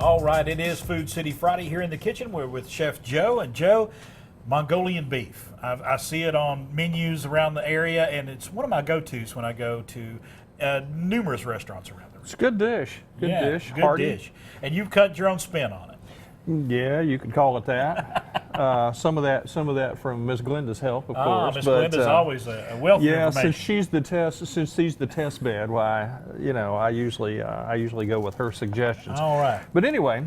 All right, it is Food City Friday here in the kitchen. We're with Chef Joe. And Joe, Mongolian beef. I see it on menus around the area, and it's one of my go-tos when I go to numerous restaurants around the region. It's a good dish. Good dish. Good Hearty. dish. And you've cut your own spin on it. Yeah, you could call it that. Some of that from Miss Glenda's help, of course. Miss Glenda's always a wealth of yeah, information. since she's the test bed, why I usually go with her suggestions. All right. But anyway,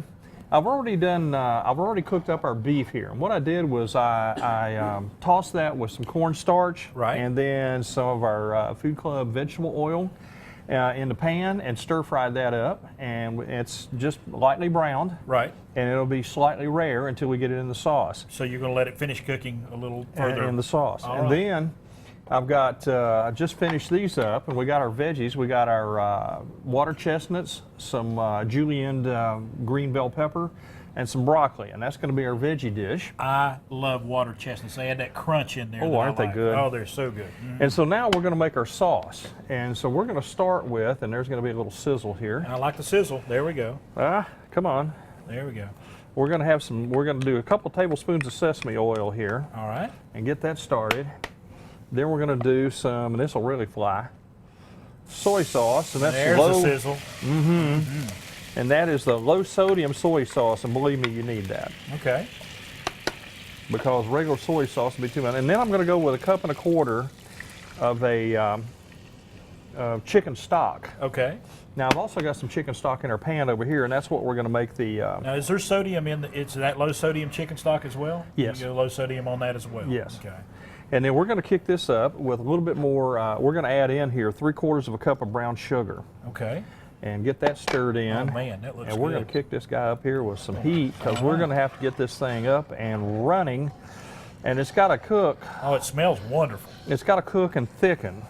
I've already cooked up our beef here. And what I did was I tossed that with some cornstarch, right, and then some of our Food Club vegetable oil in the pan, and stir fried that up, and it's just lightly browned, right, and it'll be slightly rare until we get it in the sauce. So you're going to let it finish cooking a little further in the sauce. All and right. Then I've got I just finished these up, and we got our veggies. We got our water chestnuts, some julienned green bell pepper, and some broccoli, and that's going to be our veggie dish. I love water chestnuts. They add that crunch in there. Oh, aren't they good? Oh, they're so good. Mm-hmm. And so now we're going to make our sauce. And so we're going to start with, and there's going to be a little sizzle here. And I like the sizzle. There we go. Come on. There we go. We're going to do a couple tablespoons of sesame oil here. All right. And get that started. Then we're going to do some, and this will really fly, soy sauce, and that's There's low. the sizzle. Mm-hmm. Mm-hmm. And that is the low sodium soy sauce, and believe me, you need that. Okay. Because regular soy sauce will be too much. And then I'm going to go with 1.25 cups of a chicken stock. Okay. Now I've also got some chicken stock in our pan over here, and that's what we're going to make the. Now is there sodium in it's that low sodium chicken stock as well? Yes. You go low sodium on that as well. Yes. Okay. And then we're going to kick this up with a little bit more. We're going to add in here 3/4 cup of brown sugar. Okay. And get that stirred in. Oh man, that looks good. And we're going to kick this guy up here with some heat, because we're going to have to get this thing up and running. And it's got to cook. Oh, it smells wonderful. It's got to cook and thicken.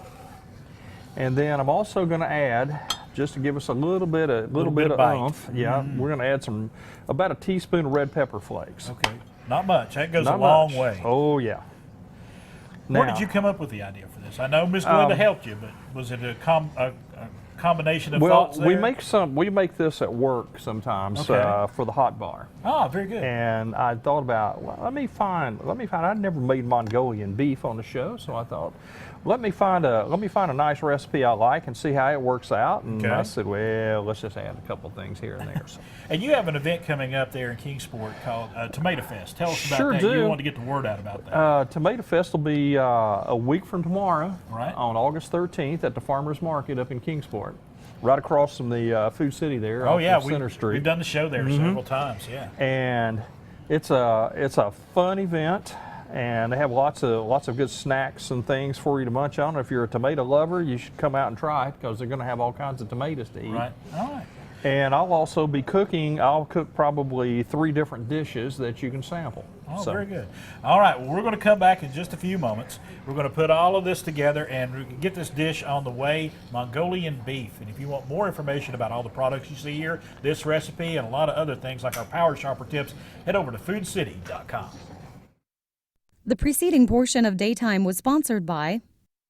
And then I'm also going to add, just to give us a little bit of oomph. Yeah, we're going to add about a teaspoon of red pepper flakes. Okay. Not much. That goes a long way. Oh yeah. Where did you come up with the idea for this? I know Miss Glenda helped you, but was it a combination of thoughts there? We make this at work sometimes for the hot bar. Oh, very good. And I thought about, well, let me find. I'd never made Mongolian beef on the show, so I thought, let me find a nice recipe I like and see how it works out. And I said, well, let's just add a couple things here and there. So. And you have an event coming up there in Kingsport called Tomato Fest. Tell us about that. Do. You want to get the word out about that. Tomato Fest will be a week from tomorrow, right, on August 13th at the Farmers Market up in Kingsport, right across from the Food City there. Oh yeah, Center Street. We've done the show there several times. Yeah. And it's a fun event, and they have lots of good snacks and things for you to munch on. If you're a tomato lover, you should come out and try it, because they're going to have all kinds of tomatoes to eat. Right. All right. And I'll also be cooking. I'll cook probably 3 different dishes that you can sample. Oh, very good. All right, well, we're going to come back in just a few moments. We're going to put all of this together and get this dish on the way, Mongolian beef. And if you want more information about all the products you see here, this recipe, and a lot of other things like our Power Shopper tips, head over to foodcity.com. The preceding portion of Daytime was sponsored by